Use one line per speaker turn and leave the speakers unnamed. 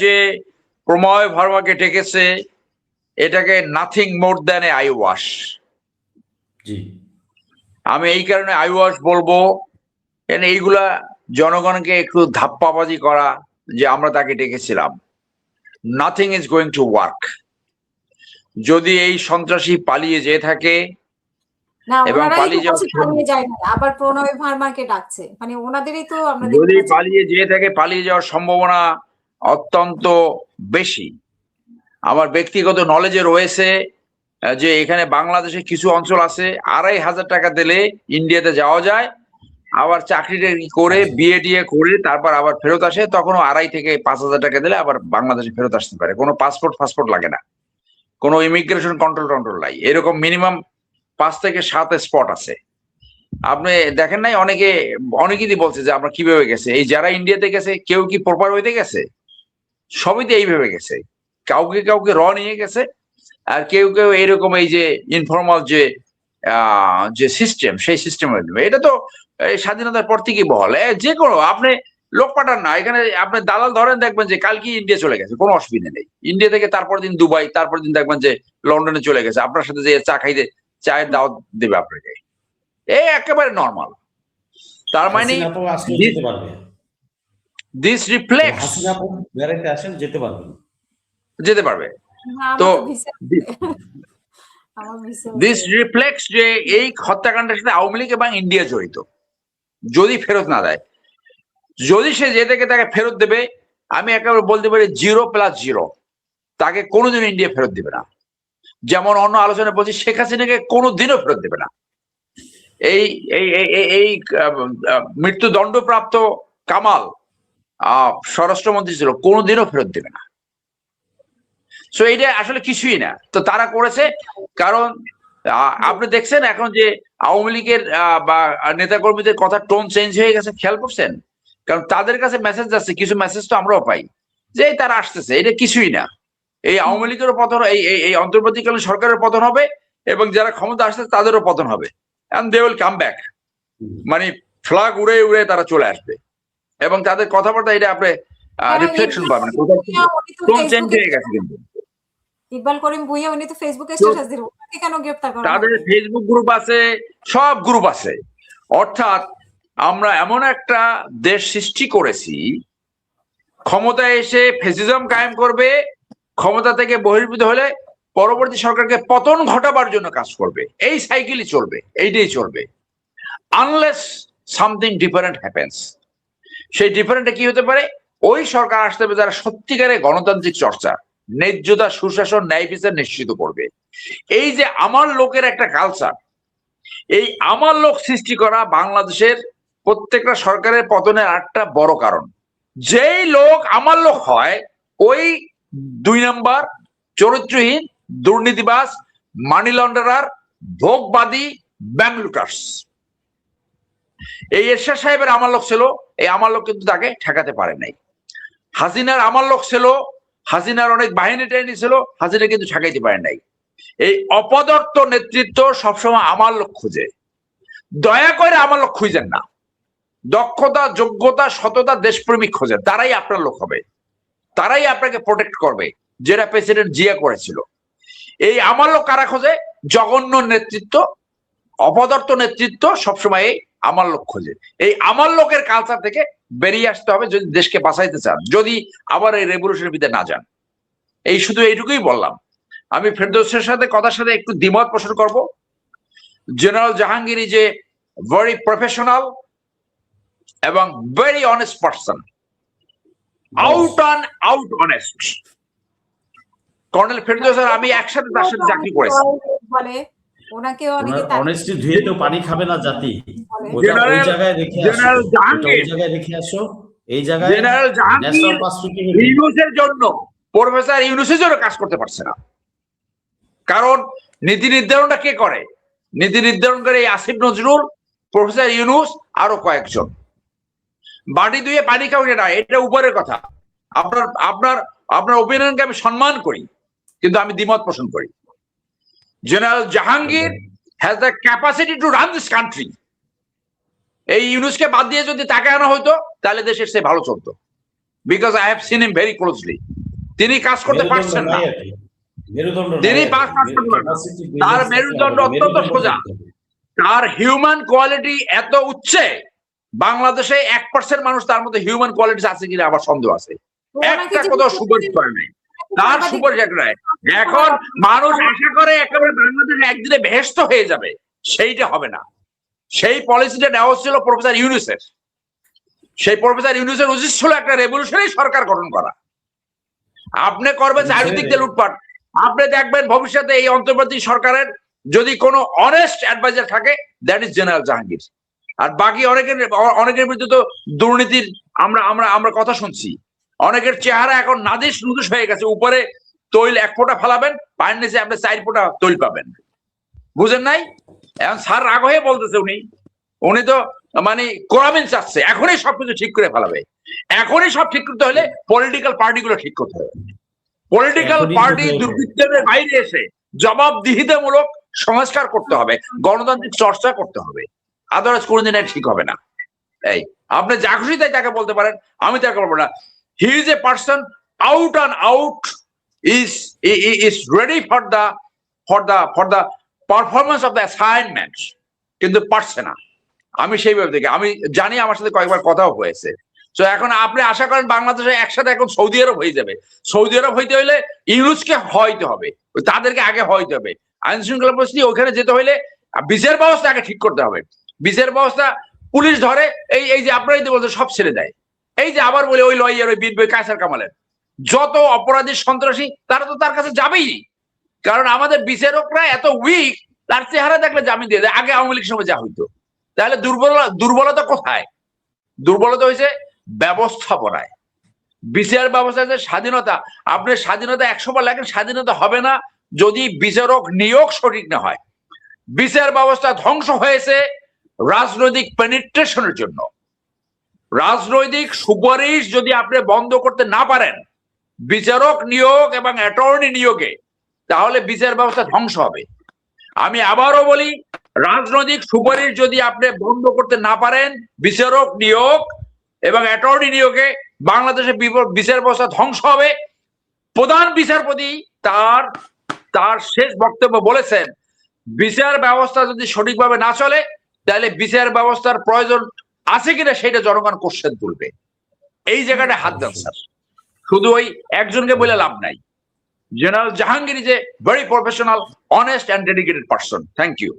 যে প্রময় ভার্মাকে ডেকেছে এটাকে nothing more than a eyewash.
জি,
আমি এই কারণে আই ওয়াশ বলবো, এইগুলা জনগণকে একটু ধাপ্পাবাজি করা যে আমরা তাকে ডেকেছিলাম। Nothing is going to work. যদি এই সন্ত্রাসী পালিয়ে যেয়ে থাকে এবং পালিয়ে
আবার প্রণয় ভার্মাকে ডাকছে, মানে ওনাদেরই তো আমরা
যদি পালিয়ে যেয়ে থাকে, পালিয়ে যাওয়ার সম্ভাবনা অত্যন্ত বেশি। আমার ব্যক্তিগত নলেজে রয়েছে যে এখানে বাংলাদেশে কিছু অঞ্চল আছে 2,500 টাকা দিলে ইন্ডিয়াতে যাওয়া যায়, আবার চাকরিটা করে বিয়ে টিয়ে করে তারপর আবার ফেরত আসে, তখনও 2,500 থেকে 5,000 টাকা দিলে আবার বাংলাদেশে ফেরত আসতে পারে। কোনো পাসপোর্ট লাগে না, কোনো ইমিগ্রেশন কন্ট্রোল নাই। এরকম মিনিমাম 5 থেকে 7 স্পট আছে। আপনি দেখেন নাই, অনেকেই বলছে যে আমরা কিভাবে গেছে। এই যারা ইন্ডিয়াতে গেছে কেউ কি প্রপার হইতে গেছে? সবই তো এইভাবে গেছে। কাউকে র নিয়ে গেছে, আর কেউ এইরকম এই যে ইনফর্মাল যে সিস্টেম, সেই সিস্টেম এটা তো স্বাধীনতার পর থেকেই বহল। যে কোনো আপনি লোক পাঠান না, এখানে আপনি দালাল ধরেন, দেখবেন যে কালকে ইন্ডিয়া চলে গেছে, কোনো অসুবিধা নেই। ইন্ডিয়া থেকে তারপর দিন দুবাই, তারপর দিন দেখবেন যে লন্ডনে চলে গেছে, আপনার সাথে যে চা খাইতে চায়ের দাওয়াত দেবে আপনাকে। এই একেবারে নর্মাল। তার মানে দিস রিফ্লেক্টস যেতে পারবে। তো দিস রিফ্লেক্টস যে এই হত্যাকাণ্ডের সাথে আওয়ামী লীগ এবং ইন্ডিয়া জড়িত। যদি ফেরত না দেয়, যদি সে যে থেকে তাকে ফেরত দেবে, আমি একেবারে বলতে পারি 0+0, তাকে কোনোদিন ইন্ডিয়া ফেরত দেবে না। যেমন অন্য আলোচনায় বলছি, শেখ হাসিনাকে কোনোদিনও ফেরত দেবে না। এই মৃত্যুদণ্ডপ্রাপ্ত কামাল স্বরাষ্ট্রমন্ত্রী ছিল, কোনোদিনও ফেরত দেবে না। সো এইটা আসলে কিছুই না। তো তারা করেছে কারণ আপনি দেখছেন এখন যে আওয়ামী লীগের বা নেতাকর্মীদের কথা টোন চেঞ্জ হয়ে গেছে, খেয়াল করছেন? কারণ তাদের কাছে মেসেজ যাচ্ছে, কিছু মেসেজ তো আমরাও পাই যে তারা আসতেছে। এটা কিছুই না। এই আওয়ামী লীগেরও পতন, এই অন্তর্বর্তীকালীন সরকারের পতন হবে, এবং যারা ক্ষমতা আসছে তাদেরও পতন হবে। And they will come back, মানে ফ্ল্যাগ উড়ে উড়ে তারা চলে আসবে। এবং তাদের কথাবার্তা এটা আপনি রিফ্লেকশন পাবেন, টোন চেঞ্জ হয়ে গেছে। কিন্তু
ইকবাল করিম ভুঁইয়া উনি তো ফেসবুকে স্ট্যাটাস দিলেন, ওনাকে কেন গ্রেফতার করা হবে?
তাদের ফেসবুক গ্রুপ আছে, সব গ্রুপ আছে। অর্থাৎ আমরা এমন একটা দেশ সৃষ্টি করেছি, ক্ষমতায় এসে ফ্যাসিজম কায়েম করবে, ক্ষমতা থেকে বহির্ভূত হলে পরবর্তী সরকারকে পতন ঘটাবার জন্য কাজ করবে। এই সাইকেলই চলবে, এইটাই চলবে, আনলেস সামথিং ডিফারেন্ট হ্যাপেন্স। সেই ডিফারেন্টটা কি হতে পারে? ওই সরকার আসতে হবে যারা সত্যিকারে গণতান্ত্রিক চর্চা, ন্যায্যতা, সুশাসন, ন্যায় বিচার নিশ্চিত করবে। এই যে আমার লোকের একটা কালচার, এই আমার লোক সৃষ্টি করা বাংলাদেশের প্রত্যেকটা সরকারের পতনের একটা বড় কারণ। যেই লোক আমার লোক হয়, ওই 2 নম্বর চরিত্রহীন, দুর্নীতিবাজ, মানি লন্ডারার, ভোগবাদী, ব্যাংক লুটার্স। এই এরশাদ সাহেবের আমার লোক ছিল, এই আমার লোক কিন্তু তাকে ঠেকাতে পারে নাই। হাসিনার আমার লোক ছিল, হাসিনার অনেক বাহিনী টাহিনী ছিল, হাসিনা কিন্তু ঠেকাইতে পারে নাই। এই অপদার্থ নেতৃত্ব সবসময় আমার লোক খুঁজে। দয়া করে আমার লোক খুঁজেন না, দক্ষতা, যোগ্যতা, সততা, দেশপ্রেমিক খোঁজেন। তারাই আপনার লোক হবে, তারাই আপনাকে প্রোটেক্ট করবে, যেটা প্রেসিডেন্ট জিয়া করেছিল। এই আমার লোক কারা খোঁজে? জঘন্য নেতৃত্ব, অপদার্থ নেতৃত্ব সবসময় এই আমার লোক খোঁজে। এই আমার লোকের কালচার থেকে বেরিয়ে আসতে হবে যদি দেশকে বাঁচাইতে চান, যদি আবার এই রেভলিউশনের ভিতরে না যান। এই শুধু এইটুকুই বললাম। আমি ফেরদৌসের সাথে কথার সাথে একটু দ্বিমত পোষণ করব। General Jahangir is a very professional এবং very honest person, out honest. Colonel ফেরদৌসের আমি একসাথে তার সাথে চাকরি করেছি।
ওনাকে অনেকে
অনেস্টি ধুয়ে তো পানি খাবে না জাতি। ওই জায়গায় রেখে আসো, এই জায়গায়
জেনারেল জাহাঙ্গীর ইউনুসের জন্য, প্রফেসর ইউনুসের জন্য কাজ করতে পারছে না। কারণ নীতি নির্ধারণটা কে করে? নীতি নির্ধারণ করে আসিফ নজরুল, প্রফেসর ইউনুস, আরো কয়েকজন। বাড়ি ধুয়ে পানি খাওয়া না, এটা উপরের কথা। আপনার ওপিনিয়নকে আমি সম্মান করি, কিন্তু আমি দ্বিমত পোষণ করি। General Jahangir has the capacity to run this country. এই ইউনুসকে বাদ দিয়ে যদি তাকে আনা হইতো, তাহলে দেশের সে ভালো চলতো। Because I have seen him very closely. তিনি কাজ করতে পারছেন না, তিনি কাজ করতে পারছেন না। তার মেরুদণ্ড অত্যন্ত সোজা, তার হিউম্যান কোয়ালিটি এত উচ্চে, বাংলাদেশে 1% মানুষ তার মধ্যে হিউম্যান কোয়ালিটি আছে কিনা আমার সন্দেহ আছে। একটা কোথাও সুপারিশ করে নাই, তার সুপারিশ এক নাই। এখন মানুষ আশা করে একেবারে বাংলাদেশ একদিনে বেহেশত হয়ে যাবে, সেইটা হবে না। সেই পলিসিটা নেওয়া হচ্ছিল প্রফেসর ইউনূসের। সেই প্রফেসর ইউনূসের উচিত ছিল একটা রেভলিউশনারি সরকার গঠন করা। আপনি করবেন চারিদিক দিয়ে লুটপাট। আপনি দেখবেন ভবিষ্যতে এই অন্তর্বর্তী সরকারের যদি কোনো অনেস্ট অ্যাডভাইজার থাকে, দ্যাট ইজ জেনারেল জাহাঙ্গীর। আর বাকি অনেকের বিরুদ্ধে তো দুর্নীতির আমরা কথা শুনছি। অনেকের চেহারা এখন নাদিস নুদুস হয়ে গেছে, উপরে তৈল 1 ফোঁটা ফেলাবেন, পায়ের নিচে আপনি 4 ফোঁটা তৈল পাবেন। বুঝেন নাই? এখন স্যার রাগ হয়ে বলতেছে, উনি তো মানে কোরামিন চাচ্ছে, এখনই সবকিছু ঠিক করে ফেলাবে। এখনই সব ঠিক করতে হলে পলিটিক্যাল পার্টিগুলো ঠিক করতে হবে। পলিটিক্যাল পার্টি দুর্বৃত্তের বাইরে এসে জবাবদিহিতামূলক সংস্কার করতে হবে, গণতান্ত্রিক চর্চা করতে হবে। আদারওয়াইজ কোনোদিন ঠিক হবে না। এই আপনি যা খুশি তাই তাকে বলতে পারেন, আমি তাকে বলবো না। He is a person out and out is ready for the performance of the assignment, কিন্তু পারছে না। আমি সেইভাবে দেখি, আমি জানি, আমার সাথে কয়েকবার কথাও হয়েছে। তো এখন আপনি আশা করেন বাংলাদেশে একসাথে এখন সৌদি আরব হয়ে যাবে। সৌদি আরব হইতে হইলে ইউনুসকে হইতে হবে, তাদেরকে আগে হইতে হবে। আইন শৃঙ্খলা পরিস্থিতি ওখানে যেতে হইলে বিচার ব্যবস্থা আগে ঠিক করতে হবে। বিচার ব্যবস্থা পুলিশ ধরে, এই যে আপনারাই বলতে সব ছেড়ে দেয়। এই যে আবার বলে ওই লয়ার, ওই বীর কায়সার কামালের যত অপরাধী সন্ত্রাসী তারা তো তার কাছে যাবেই, কারণ আমাদের বিচারকরা এত উইক, তার চেহারা দেখলে জামিন দিয়ে দেয়। আগে আওয়ামী লীগের সময় যা হইতো। তাহলে দুর্বলতা কোথায়? দুর্বলতা হয়েছে ব্যবস্থাপনায়। বিচার ব্যবস্থা যে স্বাধীনতা, আপনি স্বাধীনতা 100 বার লেখেন, স্বাধীনতা হবে না যদি বিচারক নিয়োগ সঠিক না হয়। বিচার ব্যবস্থা ধ্বংস হয়েছে রাজনৈতিক পেনিট্রেশনের জন্য। রাজনৈতিক সুপারিশ যদি আপনি বন্ধ করতে না পারেন বিচারক নিয়োগ এবং অ্যাটর্নি নিয়োগে, তাহলে বিচার ব্যবস্থা ধ্বংস হবে। আমি আবারও বলি, রাজনৈতিক সুপারিশ যদি আপনি বন্ধ করতে না পারেন বিচারক নিয়োগ এবং অ্যাটর্নি নিয়োগে, বাংলাদেশের বিচার ব্যবস্থা ধ্বংস হবে। প্রধান বিচারপতি তার শেষ বক্তব্য বলেছেন, বিচার ব্যবস্থা যদি সঠিকভাবে না চলে তাহলে বিচার ব্যবস্থার প্রয়োজন আছে কিনা সেটা জনগণ কোশ্চেন তুলবে। এই জায়গাটা হাত দেন স্যার, শুধু ওই একজনকে বলে লাভ নাই। General Jahangir is a very professional, honest and dedicated person. Thank you.